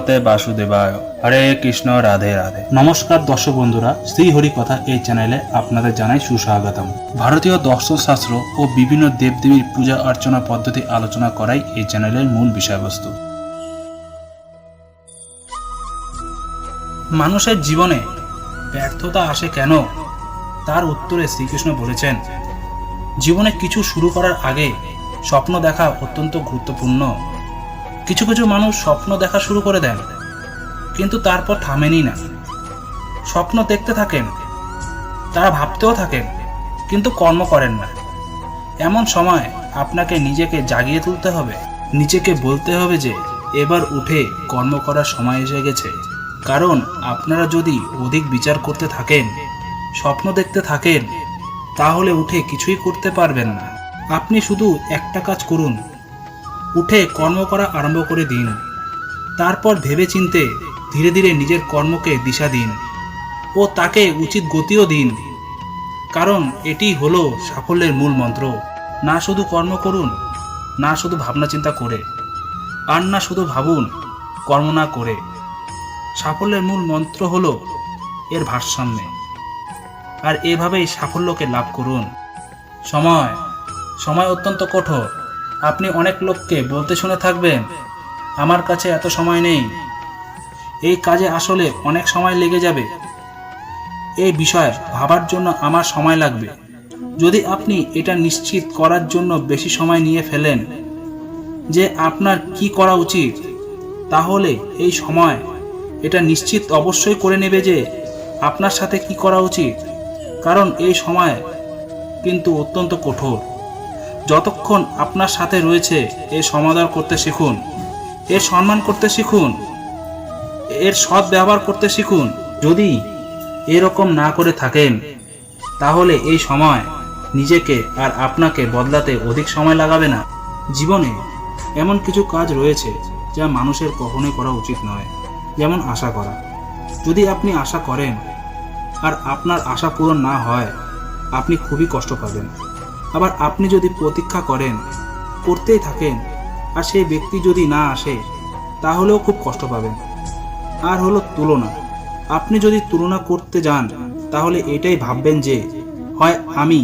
ভগবতে বাসুদেবায়। হরে কৃষ্ণ, রাধে রাধে। নমস্কার দর্শক বন্ধুরা, শ্রী হরি কথা এই চ্যানেলে আপনাদের জানাই সুস্বাগতম। ভারতীয় দর্শন শাস্ত্র ও বিভিন্ন দেবদেবীর পূজা অর্চনা পদ্ধতি আলোচনা করাই এই চ্যানেলের মূল বিষয়বস্তু। মানুষের জীবনে ব্যর্থতা আসে কেন, তার উত্তরে শ্রীকৃষ্ণ বলেছেন, জীবনে কিছু শুরু করার আগে স্বপ্ন দেখা অত্যন্ত গুরুত্বপূর্ণ। কিছু কিছু মানুষ স্বপ্ন দেখা শুরু করে দেন, কিন্তু তারপর থামেনই না। স্বপ্ন দেখতে থাকেন, তারা ভাবতেও থাকেন, কিন্তু কর্ম করেন না। এমন সময় আপনাকে নিজেকে জাগিয়ে তুলতে হবে, নিজেকে বলতে হবে যে এবার উঠে কর্ম করার সময় এসে গেছে। কারণ আপনারা যদি অধিক বিচার করতে থাকেন, স্বপ্ন দেখতে থাকেন, তাহলে উঠে কিছুই করতে পারবেন না। আপনি শুধু একটা কাজ করুন, উঠে কর্ম করা আরম্ভ করে দিন। তারপর ভেবেচিন্তে ধীরে ধীরে নিজের কর্মকে দিশা দিন ও তাকে উচিত গতিও দিন। কারণ এটি হলো সাফল্যের মূল মন্ত্র। না শুধু কর্ম করুন, না শুধু ভাবনা চিন্তা করে, আর না শুধু ভাবুন কর্ম না করে। সাফল্যের মূল মন্ত্র হলো এর ভারসাম্যে। আর এভাবেই সাফল্যকে লাভ করুন। সময় অত্যন্ত কঠোর। আপনি অনেক লোককে বলতে শুনে থাকবেন, আমার কাছে এত সময় নেই, এই কাজে আসলে অনেক সময় লেগে যাবে, এই বিষয়ে ভাবার জন্য আমার সময় লাগবে। যদি আপনি এটা নিশ্চিত করার জন্য বেশি সময় নিয়ে ফেলেন যে আপনার কি করা উচিত, তাহলে এই সময় এটা নিশ্চিত অবশ্যই করে নেবে যে আপনার সাথে কি করা উচিত। কারণ এই সময় কিন্তু অত্যন্ত কঠোর। যতক্ষণ আপনার সাথে রয়েছে এর সমাদর করতে শিখুন, এর সম্মান করতে শিখুন, এর সৎ ব্যবহার করতে শিখুন। যদি এরকম না করে থাকেন, তাহলে এই সময় নিজেকে আর আপনাকে বদলাতে অধিক সময় লাগাবে না। জীবনে এমন কিছু কাজ রয়েছে যা মানুষের কখনোই করা উচিত নয়, যেমন আশা করা। যদি আপনি আশা করেন আর আপনার আশা পূরণ না হয়, আপনি খুবই কষ্ট পাবেন। আবার আপনি যদি প্রতীক্ষা করেন, করতেই থাকেন, আর সেই ব্যক্তি যদি না আসে, তাহলেও খুব কষ্ট পাবেন। আর হলো তুলনা। আপনি যদি তুলনা করতে যান, তাহলে এটাই ভাববেন যে হয় আমি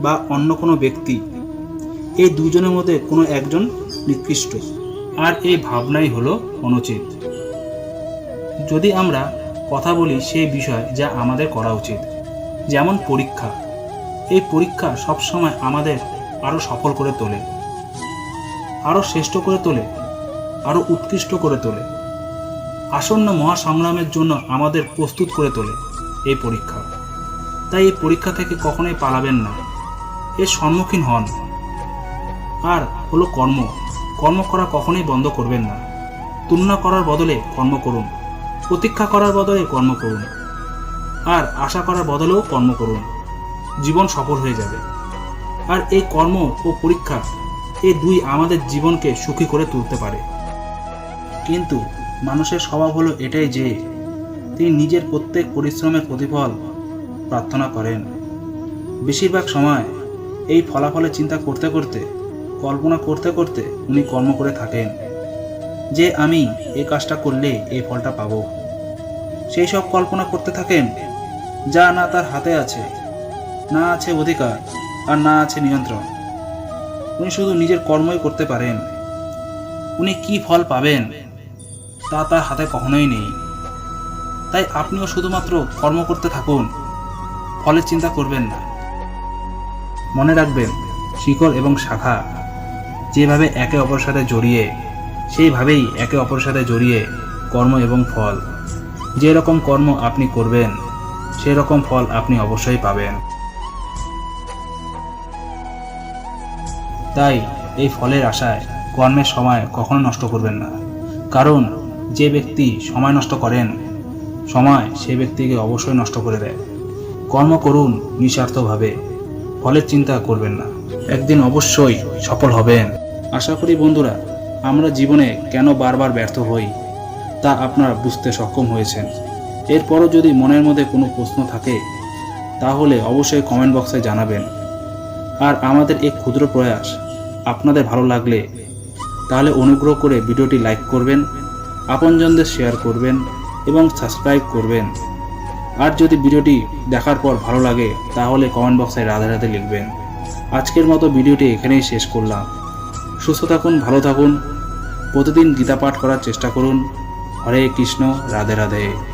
বা অন্য কোনো ব্যক্তি, এই দুজনের মধ্যে কোনো একজন নিকৃষ্ট। আর এই ভাবনাই হলো অনুচিত। যদি আমরা কথা বলি সেই বিষয় যা আমাদের করা উচিত, যেমন পরীক্ষা। এই পরীক্ষা সবসময় আমাদের আরো সফল করে তোলে, আরো শ্রেষ্ঠ করে তোলে, আরো উৎকৃষ্ট করে তোলে। আসন্ন মহাসংগ্রামের জন্য আমাদের প্রস্তুত করে তোলে এই পরীক্ষা। তাই এই পরীক্ষা থেকে কখনোই পালাবেন না, এর সম্মুখীন হন। আর হলো কর্ম করা কখনোই বন্ধ করবেন না। তুলনা করার বদলে কর্ম করুন, প্রতীক্ষা করার বদলে কর্ম করুন, আর আশা করার বদলেও কর্ম করুন। জীবন সফল হয়ে যাবে। আর এই কর্ম ও পরীক্ষা, এই দুই আমাদের জীবনকে সুখী করে তুলতে পারে। কিন্তু মানুষের স্বভাব হলো এটাই যে তিনি নিজের প্রত্যেক পরিশ্রমের প্রতিফল প্রার্থনা করেন। বেশিরভাগ সময় এই ফলাফলের চিন্তা করতে করতে, কল্পনা করতে করতে উনি কর্ম করে থাকেন যে আমি এই কাজটা করলে এই ফলটা পাবো। সেই সব কল্পনা করতে থাকেন যা না তার হাতে আছে, না আছে অধিকার, আর না আছে নিয়ন্ত্রণ। উনি শুধু নিজের কর্মই করতে পারেন। উনি কি ফল পাবেন তা তার হাতে কখনোই নেই। তাই আপনিও শুধুমাত্র কর্ম করতে থাকুন, ফলের চিন্তা করবেন না। মনে রাখবেন, শিকড় এবং শাখা যেভাবে একে অপরের সাথে জড়িয়ে, সেইভাবেই একে অপরের সাথে জড়িয়ে কর্ম এবং ফল। যে রকম কর্ম আপনি করবেন, সেই রকম ফল আপনি অবশ্যই পাবেন। তাই এই ফলের আশায় কর্মের সময় কখনো নষ্ট করবেন না। কারণ যে ব্যক্তি সময় নষ্ট করেন, সময় সে ব্যক্তিকে অবশ্যই নষ্ট করে দেয়। কর্ম করুন নিঃস্বার্থভাবে, ফলের চিন্তা করবেন না। একদিন অবশ্যই সফল হবেন। আশা করি বন্ধুরা, আমরা জীবনে কেন বারবার ব্যর্থ হই তা আপনারা বুঝতে সক্ষম হয়েছেন। এরপরও যদি মনের মধ্যে কোনো প্রশ্ন থাকে, তাহলে অবশ্যই কমেন্ট বক্সে জানাবেন। আর আমাদের এই ক্ষুদ্র প্রয়াস আপনাদের ভালো লাগলে তাহলে অনুগ্রহ করে ভিডিওটি লাইক করবেন আপনজনদের শেয়ার করবেন এবং সাবস্ক্রাইব করবেন। আর যদি ভিডিওটি দেখার পর ভালো লাগে তাহলে কমেন্ট বক্সে রাধে রাধে লিখবেন। আজকের মতো ভিডিওটি এখানেই শেষ করলাম। সুস্থ থাকুন, ভালো থাকুন, প্রতিদিন গীতা পাঠ করার চেষ্টা করুন। হরে কৃষ্ণ, রাধে রাধে।